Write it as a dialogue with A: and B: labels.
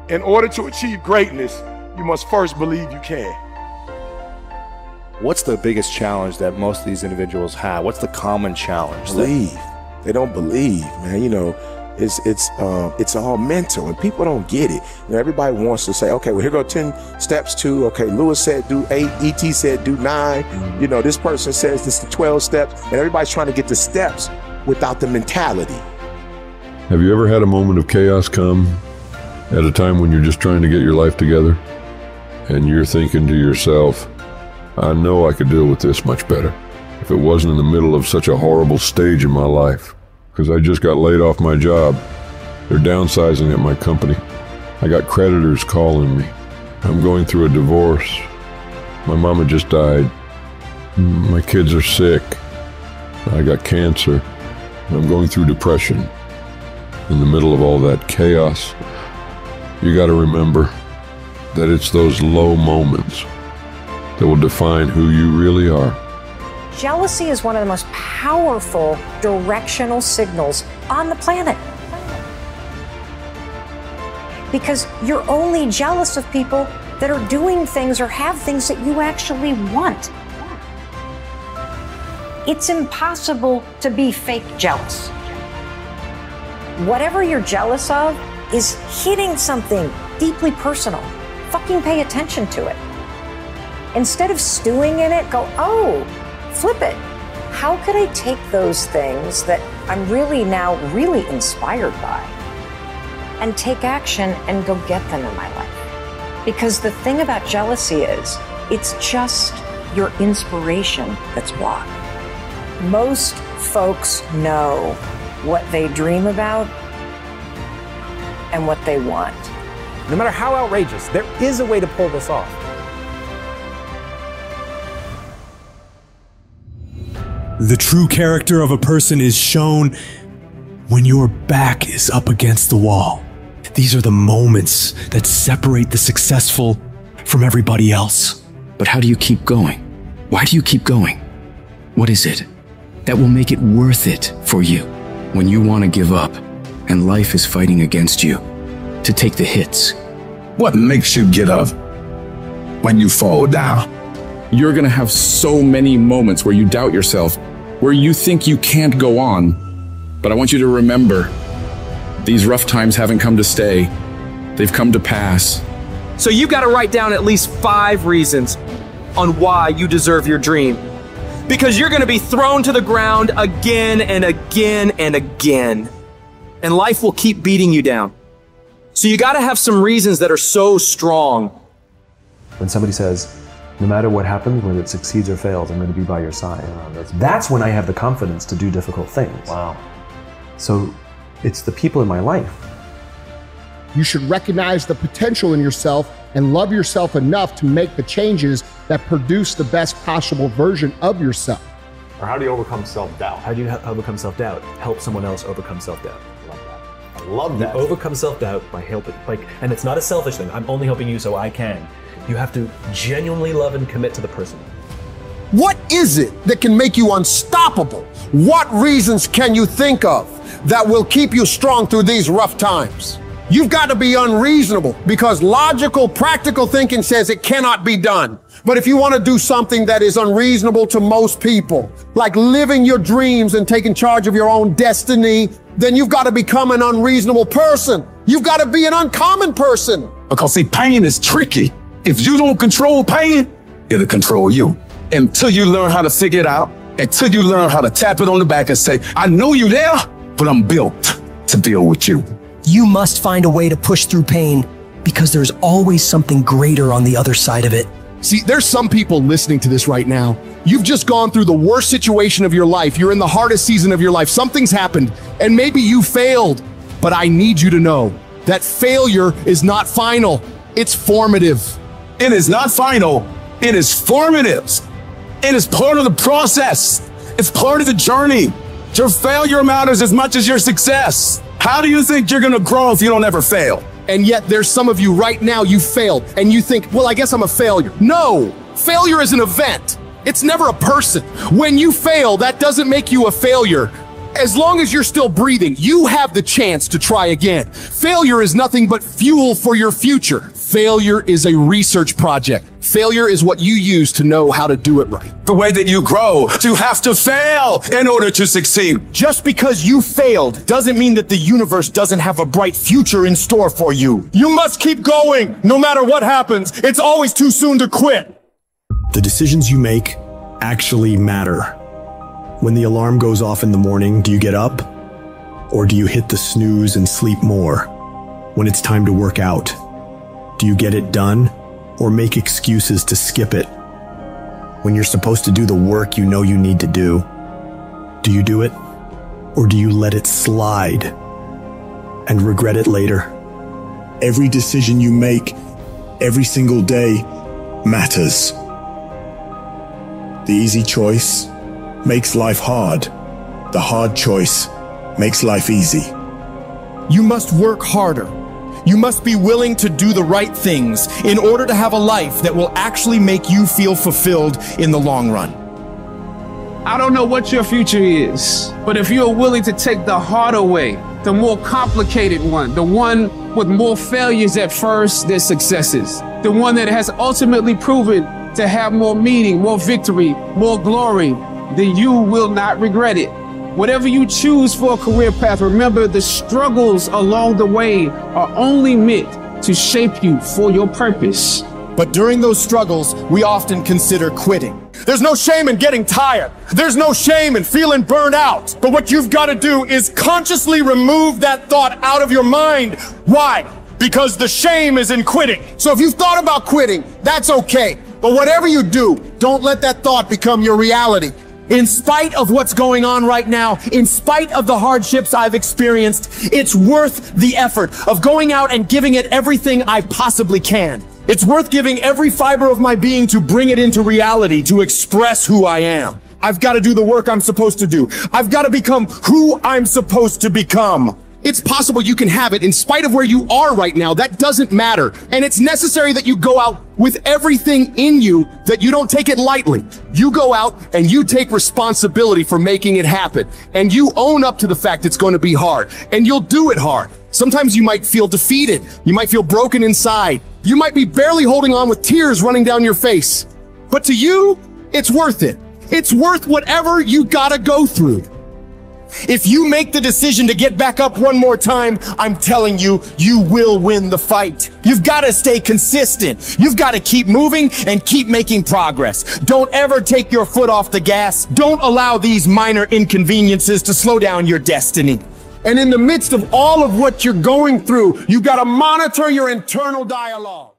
A: In order to achieve greatness, you must first believe you can.
B: What's the biggest challenge that most of these individuals have? What's the common challenge?
C: Believe. They don't believe, man. You know, it's all mental, and people don't get it. You know, everybody wants to say, okay, well, here go 10 steps to, okay, Lewis said do 8, E.T. said do 9. You know, this person says this is 12 steps, and everybody's trying to get the steps without the mentality.
D: Have you ever had a moment of chaos come at a time when you're just trying to get your life together? And you're thinking to yourself, I know I could deal with this much better if it wasn't in the middle of such a horrible stage in my life. Because I just got laid off my job. They're downsizing at my company. I got creditors calling me. I'm going through a divorce. My mama just died. My kids are sick. I got cancer. I'm going through depression. In the middle of all that chaos, you got to remember that it's those low moments that will define who you really are.
E: Jealousy is one of the most powerful directional signals on the planet. Because you're only jealous of people that are doing things or have things that you actually want. It's impossible to be fake jealous. Whatever you're jealous of is hitting something deeply personal. Fucking pay attention to it. Instead of stewing in it, go, oh, flip it. How could I take those things that I'm really now really inspired by and take action and go get them in my life? Because the thing about jealousy is, it's just your inspiration that's blocked. Most folks know what they dream about and what they want.
F: No matter how outrageous, there is a way to pull this off.
G: The true character of a person is shown when your back is up against the wall. These are the moments that separate the successful from everybody else.
H: But how do you keep going? Why do you keep going? What is it that will make it worth it for you when you want to give up and life is fighting against you to take the hits?
I: What makes you get up when you fall down?
J: You're gonna have so many moments where you doubt yourself, where you think you can't go on. But I want you to remember, these rough times haven't come to stay. They've come to pass.
K: So you've got to write down at least 5 reasons on why you deserve your dream. Because you're gonna be thrown to the ground again and again and again. And life will keep beating you down. So you gotta have some reasons that are so strong.
L: When somebody says, no matter what happens, whether it succeeds or fails, I'm going to be by your side. That's when I have the confidence to do difficult things.
M: Wow.
L: So it's the people in my life.
N: You should recognize the potential in yourself and love yourself enough to make the changes that produce the best possible version of yourself.
M: Or how do you overcome self-doubt?
O: How do you overcome self-doubt? Help someone else overcome self-doubt.
M: I love that.
O: You overcome self-doubt by helping, and it's not a selfish thing. I'm only helping you so I can. You have to genuinely love and commit to the person.
N: What is it that can make you unstoppable? What reasons can you think of that will keep you strong through these rough times? You've got to be unreasonable because logical, practical thinking says it cannot be done. But if you want to do something that is unreasonable to most people, like living your dreams and taking charge of your own destiny, then you've got to become an unreasonable person. You've got to be an uncommon person.
I: Because see, pain is tricky. If you don't control pain, it'll control you. Until you learn how to figure it out, until you learn how to tap it on the back and say, I know you're there, but I'm built to deal with you.
P: You must find a way to push through pain because there's always something greater on the other side of it.
N: See, there's some people listening to this right now. You've just gone through the worst situation of your life. You're in the hardest season of your life. Something's happened, and maybe you failed. But I need you to know that failure is not final. It's formative.
I: It is not final. It is formative. It is part of the process. It's part of the journey. Your failure matters as much as your success. How do you think you're gonna grow if you don't ever fail?
N: And yet there's some of you right now, you failed, and you think, well, I guess I'm a failure. No, failure is an event. It's never a person. When you fail, that doesn't make you a failure. As long as you're still breathing, you have the chance to try again. Failure is nothing but fuel for your future. Failure is a research project. Failure is what you use to know how to do it right.
I: The way that you grow, you have to fail in order to succeed.
A: Just because you failed doesn't mean that the universe doesn't have a bright future in store for you. You must keep going, no matter what happens. It's always too soon to quit.
G: The decisions you make actually matter. When the alarm goes off in the morning, do you get up? Or do you hit the snooze and sleep more? When it's time to work out, do you get it done? Or make excuses to skip it? When you're supposed to do the work you know you need to do you do it? Or do you let it slide and regret it later?
Q: Every decision you make, every single day, matters. The easy choice makes life hard. The hard choice makes life easy.
A: You must work harder. You must be willing to do the right things in order to have a life that will actually make you feel fulfilled in the long run.
R: I don't know what your future is, but if you're willing to take the harder way, the more complicated one, the one with more failures at first than successes, the one that has ultimately proven to have more meaning, more victory, more glory, then you will not regret it. Whatever you choose for a career path, remember the struggles along the way are only meant to shape you for your purpose.
A: But during those struggles, we often consider quitting. There's no shame in getting tired. There's no shame in feeling burned out. But what you've got to do is consciously remove that thought out of your mind. Why? Because the shame is in quitting.
N: So if you've thought about quitting, that's okay. But whatever you do, don't let that thought become your reality.
A: In spite of what's going on right now, in spite of the hardships I've experienced, it's worth the effort of going out and giving it everything I possibly can. It's worth giving every fiber of my being to bring it into reality, to express who I am. I've got to do the work I'm supposed to do. I've got to become who I'm supposed to become.
N: It's possible you can have it in spite of where you are right now. That doesn't matter. And it's necessary that you go out with everything in you, that you don't take it lightly. You go out and you take responsibility for making it happen. And you own up to the fact it's going to be hard. And you'll do it hard. Sometimes you might feel defeated. You might feel broken inside. You might be barely holding on with tears running down your face. But to you, it's worth it. It's worth whatever you gotta go through. If you make the decision to get back up one more time, I'm telling you, you will win the fight. You've got to stay consistent. You've got to keep moving and keep making progress. Don't ever take your foot off the gas. Don't allow these minor inconveniences to slow down your destiny. And in the midst of all of what you're going through, you've got to monitor your internal dialogue.